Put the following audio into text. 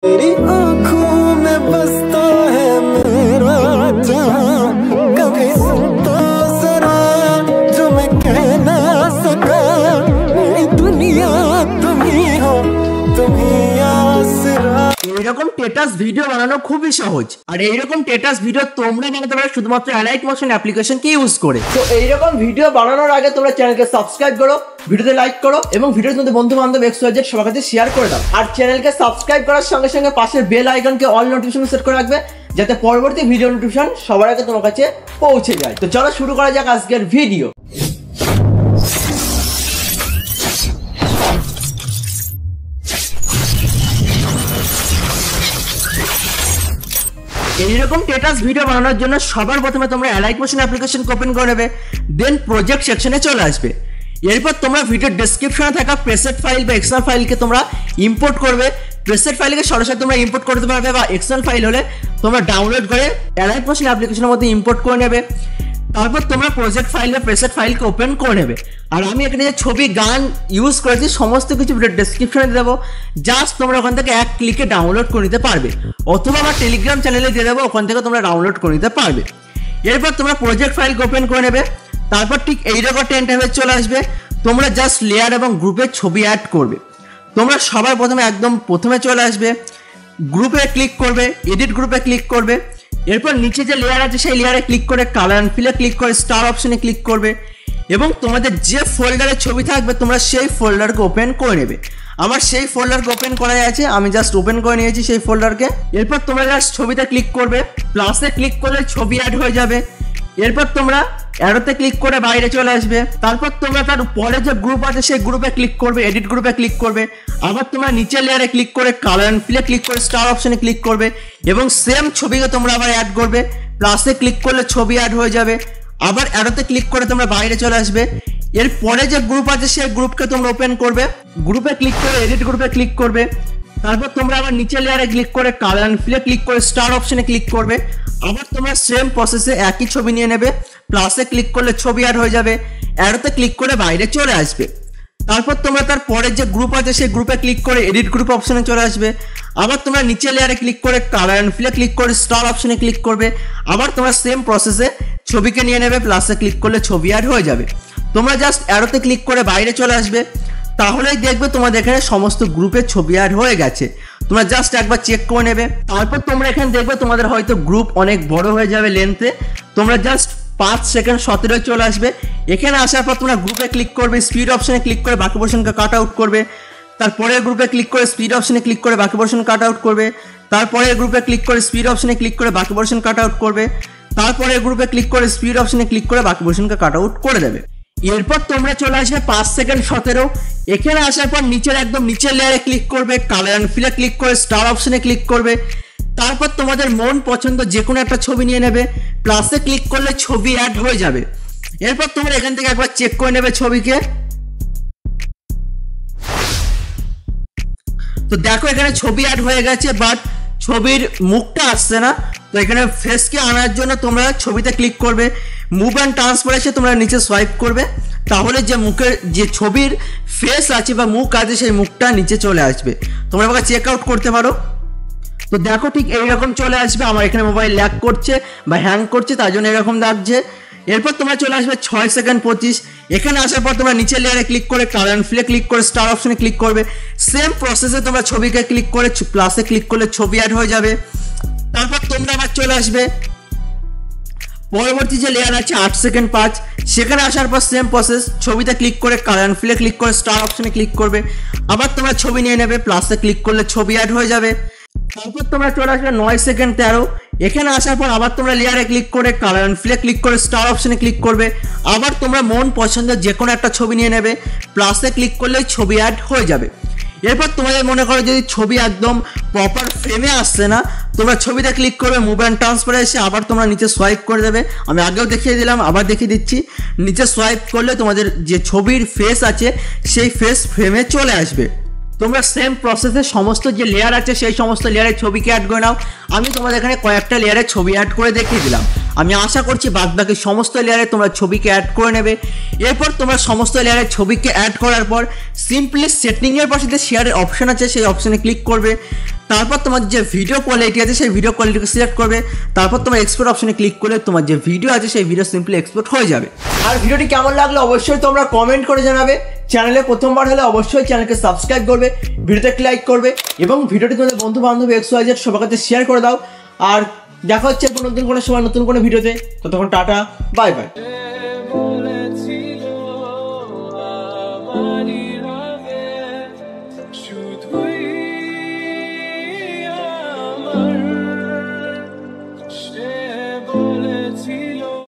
तेरी आँखों में बसता है मेरा जहां, कभी सुनता जरा जो मैं कह ना सका। मेरी दुनिया तुम ही हो, तुम ही आसरा। এরকম টেটাস ভিডিও বানানো খুবই সহজ, আর এইরকম টেটাস ভিডিও তোমরা বানাতে পারো শুধুমাত্র অ্যালাইট মোশন অ্যাপ্লিকেশনকে ইউজ করে। তো এইরকম ভিডিও বানানোর আগে তোমরা চ্যানেলকে সাবস্ক্রাইব করো, ভিডিওতে লাইক করো এবং ভিডিওর মধ্যে বন্ধু বান্ধব XYZ সবার কাছে শেয়ার করে দাও। আর চ্যানেলকে সাবস্ক্রাইব করার সঙ্গে সঙ্গে পাশের বেল আইকনকে অল নোটিফিকেশন সেট করে রাখবে, যাতে পরবর্তী ভিডিও নোটিফিকেশন সবার আগে তোমার কাছে পৌঁছে যায়। তো চলো শুরু করা যাক আজকের ভিডিও। এইরকম টেটাস ভিডিও বানানোর জন্য সবার প্রথমে তোমরা অ্যালাইট মোশন অ্যাপ্লিকেশন ওপেন করে নেবে, দেন প্রজেক্ট সেকশনে চলে আসবে। এরপর তোমরা ভিডিও ডেসক্রিপশনে থাকা প্রেসেট ফাইল বা এক্সএল ফাইলকে তোমরা ইম্পোর্ট করবে। প্রেসেট ফাইলকে সরাসরি তোমরা ইম্পোর্ট করতে পারবে, বা এক্সএল ফাইল হলে তোমরা ডাউনলোড করে অ্যালাইট মোশন অ্যাপ্লিকেশনের মধ্যে ইম্পোর্ট করে নেবে। তারপর তোমরা প্রজেক্ট ফাইল বা প্রেসেট ফাইলকে ওপেন করে নেবে। আর আমি এখানে যে ছবি গান ইউজ করেছি সমস্ত কিছু ভিডিও ডেসক্রিপশনে দিয়ে দেবো, জাস্ট তোমরা ওখান থেকে এক ক্লিকে ডাউনলোড করে নিতে পারবে, অথবা আমার টেলিগ্রাম চ্যানেলে দিয়ে দেবো, ওখান থেকে তোমরা ডাউনলোড করে নিতে পারবে। এরপর তোমরা প্রজেক্ট ফাইলকে ওপেন করে নেবে। তারপর ঠিক এইরকম একটা ইন্টারফেস চলে আসবে। তোমরা জাস্ট লেয়ার এবং গ্রুপে ছবি অ্যাড করবে। তোমরা সবার প্রথমে একদম প্রথমে চলে আসবে, গ্রুপে ক্লিক করবে, এডিট গ্রুপে ক্লিক করবে। এরপর নিচে যে লেয়ার আছে সেই লেয়ারে ক্লিক করে কালার অ্যান্ড ফিলে ক্লিক করে স্টার অপশনে ক্লিক করবে, এবং তোমাদের যে ফোল্ডারে ছবি থাকবে তোমরা সেই ফোল্ডারকে ওপেন করে নেবে। আমার সেই ফোল্ডারকে ওপেন করা আছে, আমি জাস্ট ওপেন করে নিয়েছি সেই ফোল্ডারকে। এরপর তোমরা জাস্ট ছবিতে ক্লিক করবে, প্লাসে ক্লিক করলে ছবি অ্যাড হয়ে যাবে। এরপর তোমরা অ্যারোতে ক্লিক করে বাইরে চলে আসবে। তারপর তোমরা তার পরে যে গ্রুপ আছে সেই গ্রুপে ক্লিক করবে, এডিট গ্রুপে ক্লিক করবে। আবার তোমরা নিচের লেয়ারে ক্লিক করে কালার অ্যান্ড ফিলে ক্লিক করে স্টার অপশনে ক্লিক করবে, এবং সেম ছবিকে তোমরা আবার অ্যাড করবে। প্লাসে ক্লিক করলে ছবি অ্যাড হয়ে যাবে। আবার অ্যারোতে ক্লিক করে তোমরা বাইরে চলে আসবে। এর পরে যে গ্রুপ আছে সেই গ্রুপকে তোমরা ওপেন করবে, গ্রুপে ক্লিক করে এডিট গ্রুপে ক্লিক করবে। তারপর তোমরা আবার নিচের লেয়ারে ক্লিক করে কালার অ্যান্ড ফিলে ক্লিক করে স্টার অপশনে ক্লিক করবে। আবার তোমরা সেম প্রসেসে একই ছবি নিয়ে নেবে, প্লাসে ক্লিক করলে ছবি অ্যাড হয়ে যাবে। অ্যারোতে ক্লিক করে বাইরে চলে আসবে। তারপর তোমরা তার পরের যে গ্রুপ আছে সেই গ্রুপে ক্লিক করে এডিট গ্রুপ অপশনে চলে আসবে। আবার তোমরা নিচের লেয়ারে ক্লিক করে কালার অ্যান্ড ফিলে ক্লিক করে স্টার অপশনে ক্লিক করবে। আবার তোমরা সেম প্রসেসে ছবিকে নিয়ে নেবে, প্লাসে ক্লিক করলে ছবি অ্যাড হয়ে যাবে। তোমরা জাস্ট অ্যারোতে ক্লিক করে বাইরে চলে আসবে, তাহলেই দেখবে তোমাদের এখানে সমস্ত গ্রুপের ছবি অ্যাড হয়ে গেছে। তোমরা জাস্ট একবার চেক করে নেবে। তারপর তোমরা এখানে দেখবে তোমাদের হয়তো গ্রুপ অনেক বড় হয়ে যাবে লেন্থে। তোমরা জাস্ট 5 সেকেন্ড 17 চলে আসবে। এখানে আসার পর তোমরা গ্রুপে ক্লিক করবে, স্পিড অপশনে ক্লিক করে বাকি পোর্শনকে কাট আউট করবে। তারপরে গ্রুপে ক্লিক করে স্পিড অপশনে ক্লিক করে বাকি পোর্শন কাট আউট করবে। তারপরে গ্রুপে ক্লিক করে স্পিড অপশনে ক্লিক করে বাকি পোর্শন কাট আউট করবে। তারপরে গ্রুপে ক্লিক করে স্পিড অপশনে ক্লিক করে বাকি পোর্শনকে কাট আউট করে দেবে। এরপর তোমরা চলে আসবে 5 সেকেন্ড 17। এখানে আসার পর নিচের একদম নিচের লেয়ারে ক্লিক করবে, কালার অ্যান্ড ফিলে ক্লিক করে স্টার অপশনে ক্লিক করবে। তারপর তোমাদের মন পছন্দ যে কোনো একটা ছবি নিয়ে নেবে, প্লাসে ক্লিক করলে ছবি অ্যাড হয়ে যাবে। এরপর তোমরা এখান থেকে একবার চেক করে নেবে ছবিকে। তো দেখো এখানে ছবি অ্যাড হয়ে গেছে, বাট ছবির মুখটা আসছে না। তো এখানে ফেসকে আনার জন্য তোমরা ছবিতে ক্লিক করবে, মুভ অ্যান্ড ট্রান্সফার এসে তোমরা নিচে সোয়াইপ করবে, তাহলে যে মুখের যে ছবির ফেস আছে বা মুখ আছে সেই মুখটা নিচে চলে আসবে। তোমরা আমাকে চেক আউট করতে পারো। তো দেখো ঠিক এইরকম চলে আসবে। আমার এখানে মোবাইল ল্যাগ করছে বা হ্যাং করছে, তার জন্য এরকম লাগছে। এরপর তোমরা চলে আসবে 6 সেকেন্ড 25। এখানে আসার পর তোমরা নিচের লেয়ারে ক্লিক করে কালার অ্যান্ড ফিলে ক্লিক করে স্টার অপশনে ক্লিক করবে। সেম প্রসেসে তোমরা ছবিকে ক্লিক করে প্লাসে ক্লিক করলে ছবি অ্যাড হয়ে যাবে। তারপর তোমরা আবার চলে আসবে পরবর্তী যে লেয়ার আছে 8 সেকেন্ড 5। সেখানে আসার পর সেম প্রসেস, ছবিতে ক্লিক করে কালার অ্যান্ড ফিলে ক্লিক করে স্টার অপশনে ক্লিক করবে। আবার তোমরা ছবি নিয়ে নেবে, প্লাসে ক্লিক করলে ছবি অ্যাড হয়ে যাবে। তারপর তোমরা চলে আসবে 9 সেকেন্ড 13। এখানে আসার পর আবার তোমরা লেয়ারে ক্লিক করে কালার অ্যান্ড ফিলে ক্লিক করে স্টার অপশনে ক্লিক করবে। আবার তোমরা মন পছন্দের যে কোনো একটা ছবি নিয়ে নেবে, প্লাসে ক্লিক করলেই ছবি অ্যাড হয়ে যাবে। এরপর তোমাদের মনে করো যদি ছবি একদম প্রপার ফ্রেমে আসছে না, তোমরা ছবিতে ক্লিক করবে, মুভ অ্যান্ড ট্রান্সফার এসে আবার তোমরা নিচে সোয়াইপ করে দেবে। আমি আগেও দেখিয়ে দিলাম, আবার দেখিয়ে দিচ্ছি। নিচে সোয়াইপ করলে তোমাদের যে ছবির ফেস আছে সেই ফেস ফ্রেমে চলে আসবে। তোমরা সেম প্রসেসে সমস্ত যে লেয়ার আছে সেই সমস্ত লেয়ারের ছবিকে অ্যাড করে নাও। আমি তোমাদের এখানে কয়েকটা লেয়ারের ছবি অ্যাড করে দেখিয়ে দিলাম। আমি আশা করছি বাদবাকি সমস্ত লেয়ারে তোমরা ছবিকে অ্যাড করে নেবে। এরপর তোমরা সমস্ত লেয়ারে ছবিকে অ্যাড করার পর সিম্পলি সেটিংয়ের পাশে যে শেয়ারের অপশন আছে সেই অপশনে ক্লিক করবে। তারপর তোমার যে ভিডিও কোয়ালিটি আছে সেই ভিডিও কোয়ালিটিকে সিলেক্ট করবে। তারপর তোমার এক্সপোর্ট অপশনে ক্লিক করলে তোমার যে ভিডিও আছে সেই ভিডিও সিম্পলি এক্সপোর্ট হয়ে যাবে। আর ভিডিওটি কেমন লাগলো অবশ্যই তোমরা কমেন্ট করে জানাবে। চ্যানেলে প্রথমবার হলে অবশ্যই চ্যানেলকে সাবস্ক্রাইব করবে, ভিডিওতে একটা লাইক করবে এবং ভিডিওটি তোমাদের বন্ধু বান্ধব XYZ সবার কাছে শেয়ার করে দাও। আর দেখা হচ্ছে নতুন কোনো সময় নতুন কোনো ভিডিওতে। ততক্ষণ টাটা, বাই বাই।